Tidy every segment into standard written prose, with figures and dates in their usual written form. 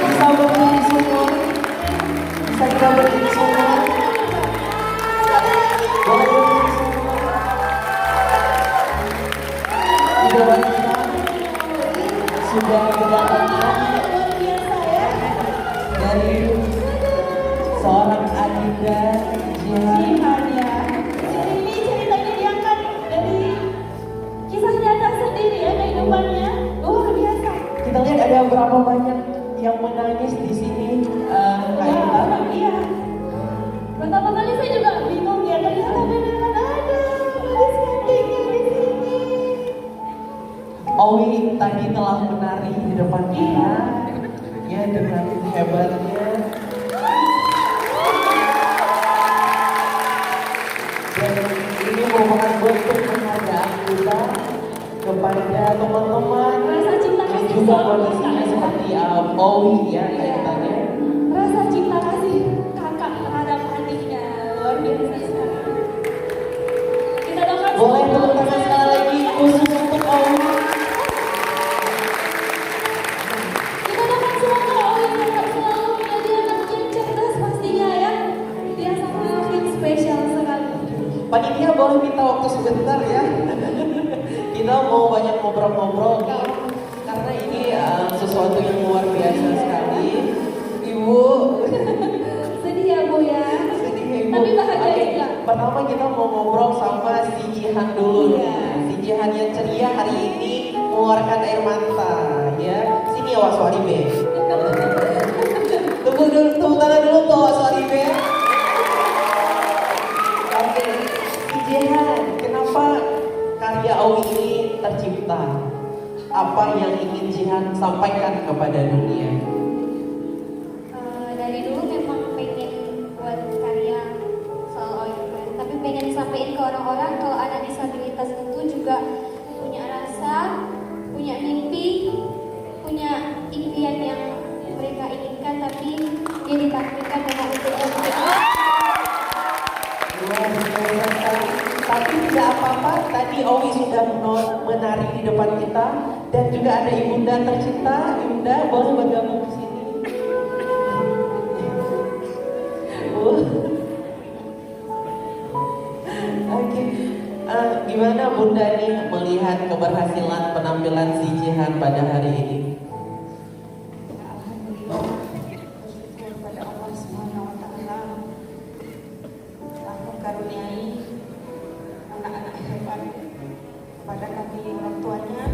Bisa berdiri semua, bisa kita berdiri semua, boleh berdiri semua. Idola kita sudah kedatangan dari seorang Adinda Jihan. Ya. Ini ceritanya diangkat dari kisah nyata sendiri ya kehidupannya. Luar biasa. Kita lihat ada berapa banyak yang menangis di sini. Iya. Pertama kali saya juga bingung ya, ternyata beneran ada gadis cantiknya di sini. Owi tadi telah menari di depan kita, ya dengan hebatnya. Dan ini merupakan bentuk penghargaan kita kepada teman-teman Rasa cinta yang kasih juga selalu kondisinya kita. seperti Owi ya kaitannya. Rasa cinta kasih kakak terhadap adiknya luar biasa sekali. Kita doakan Boleh semua. tepuk tangan sekali lagi khusus untuk Owi. Kita doakan semoga Owi tetap selalu menjadi anak yang cerdas pastinya ya. Dia sangat spesial sekali. Panitia boleh minta waktu sebentar ya. Kita mau banyak ngobrol-ngobrol nih, karena ini sesuatu yang luar biasa sekali. Ibu, Sedih ya Bu ya. sedih ya Ibu. Tapi bahagia Oke, juga. pertama kita mau ngobrol sama si Jihan dulu nih. Iya. Si Jihan yang ceria hari ini mengeluarkan air mata ya. Sini ya Waswari Be. Tunggu dulu, tepuk tangan dulu tuh Waswari Be. Oke, si Jihan, kenapa karya Owi ini tercipta? Apa yang ingin Jihan sampaikan kepada dunia? Dari dulu memang pengen buat karya soal OIM, tapi pengen disampaikan ke orang-orang kalau anak disabilitas itu juga punya rasa, punya mimpi, punya impian yang mereka inginkan, tapi dia ditakdirkan memang untuk Luar biasa sekali. Tapi tidak apa-apa, tadi Owi sudah menari di depan kita dan juga ada Ibunda tercinta. Ibunda boleh bergabung di sini. Oke, gimana Bunda nih melihat keberhasilan penampilan si Jihan pada hari ini? Alhamdulillah bersyukur pada Allah Subhanahu wa taala telah mengkaruniai anak-anak hebat kepada kami orang tuanya.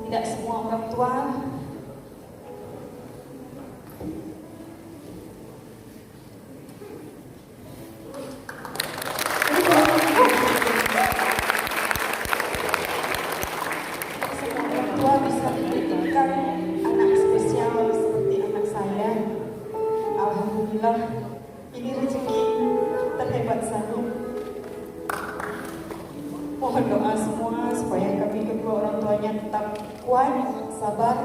Tidak semua orang tua bisa memberikan anak spesial seperti anak saya. Alhamdulillah, ini rezeki terhebat saya. Mohon doa semua supaya kami kedua orang tuanya tetap kuat, sabar,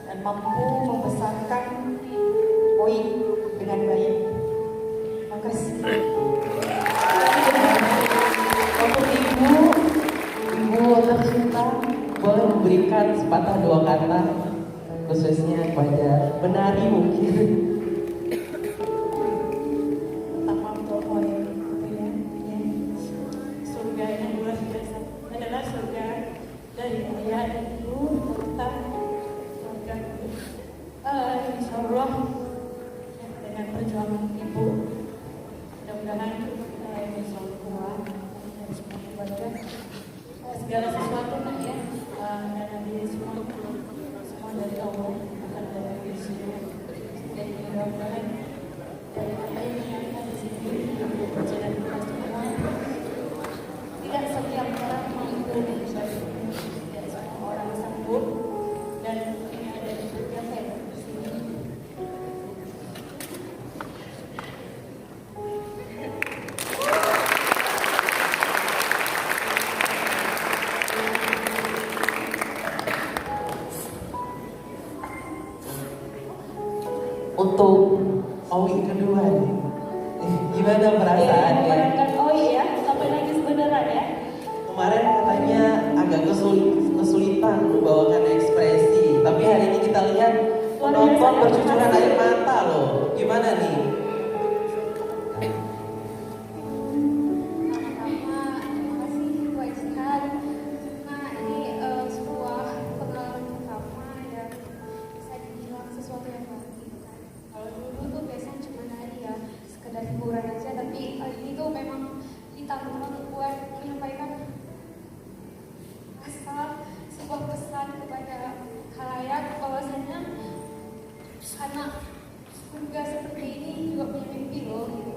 dan mampu membesarkan Owi dengan baik. Terima kasih. Untuk ibu tercinta, boleh memberikan sepatah dua kata khususnya kepada penari mungkin. Pertama untuk Owi ya, surga yang luar biasa adalah surga dari ayah dan ibu serta keluarga. Insya Allah dengan perjuangan ibu, mudah-mudahan kita bisa kuat dan semua keluarga. Segala sesuatu ya, dan dari semua dari Allah, bukan dari diri sendiri. Dan mudah-mudahan dari apa yang kita di sini berjalan kita semua, tidak setiap orang mampu mencapai, tidak semua orang sanggup, dan ini ada di surga saya di sini. Untuk Owi kedua nih, gimana perasaannya? Memenangkan Owi ya, sampai nangis beneran ya. Kemarin katanya bercucuran air mata loh. Gimana nih? Pertama, terima kasih buat Jihan. Nah, ini sebuah pengalaman pertama dan bisa dibilang sesuatu yang baru gitu kan. Kalau dulu tuh biasanya cuma dari ya sekedar hiburan aja, tapi kali ini tuh memang ditambah banget buat menyampaikan sebuah pesan kepada khalayak bahwasanya anak surga seperti ini juga punya mimpi loh gitu.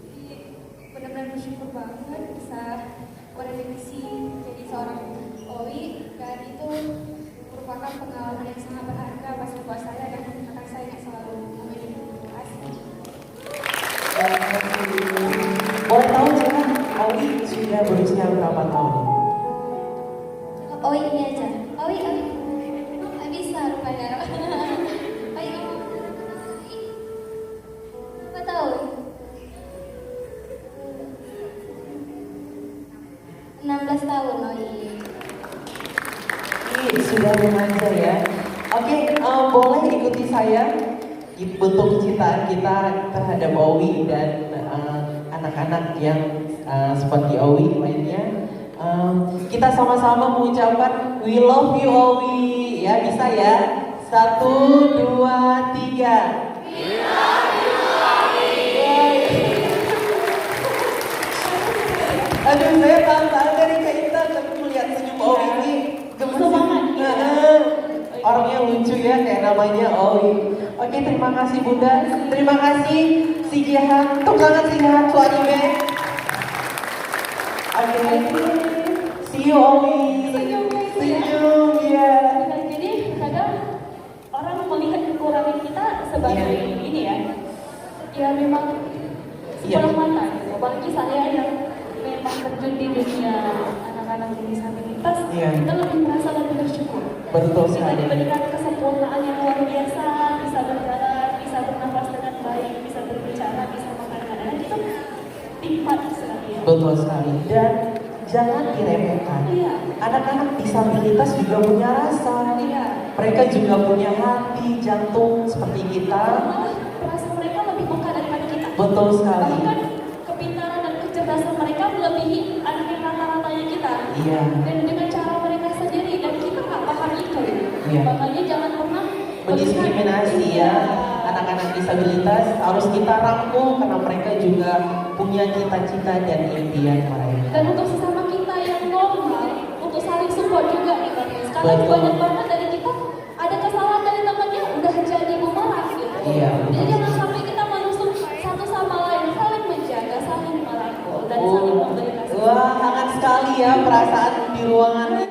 Jadi benar-benar bersyukur banget bisa bermisi jadi seorang OI, dan itu merupakan pengalaman yang sangat berharga pasti buat saya dan akan saya ingat selalu. Amin. Terima kasih. Boleh tahu jangan Owi sudah berusia berapa tahun? Oh ini aja. Oh nggak bisa rupanya. Berapa tahun? 16 tahun. Oh iya. Ini sudah remaja ya. Oke, boleh ikuti saya bentuk kecintaan kita terhadap Owi dan anak-anak yang seperti Owi lainnya. Kita sama-sama mengucapkan we love you Owi ya, bisa ya? 1, 2, 3. We love you Owi. Aduh, saya tahan dari Kak Intan tapi melihat senyum Owi ini gemes banget. Orangnya lucu ya, kayak namanya Owi. Oke, terima kasih Bunda. Terima kasih si Jihan. Tepuk tangan si Jihan, suami be. Oke. See you Owi. Senyum ya. Jadi kadang orang melihat kekurangan kita sebagai ini ya. Ya memang sebelah mata gitu. Bagi saya yang memang terjun di dunia anak-anak disabilitas, kita lebih merasa lebih bersyukur. Betul Kita sekali. diberikan kesempurnaan yang luar biasa, bisa berjalan, bisa bernafas dengan baik, bisa berbicara, bisa makan makanan, itu nikmat sekali ya. Betul sekali. Dan jangan diremehkan. Iya. Anak-anak disabilitas juga punya rasa. Iya. Mereka juga punya hati, jantung seperti kita. Malah perasaan mereka lebih peka daripada kita. Betul sekali. Bahkan kepintaran dan kecerdasan mereka melebihi anak yang rata-ratanya kita. Iya. Dan dengan cara mereka sendiri, dan kita nggak paham itu. Iya. Makanya jangan pernah Mendiskriminasi ya anak-anak disabilitas, harus kita rangkul karena mereka juga punya cita-cita dan impian mereka. Dan untuk sesama kita yang normal, untuk saling support juga nih Bang. Sekarang Betul. banyak banget dari kita ada kesalahan dari temannya udah jadi pemarah gitu. Iya, Jadi betul. jangan sampai kita menusuk satu sama lain, saling menjaga, saling merangkul dan saling memberi kasih. Wah, hangat sekali ya perasaan di ruangan ini.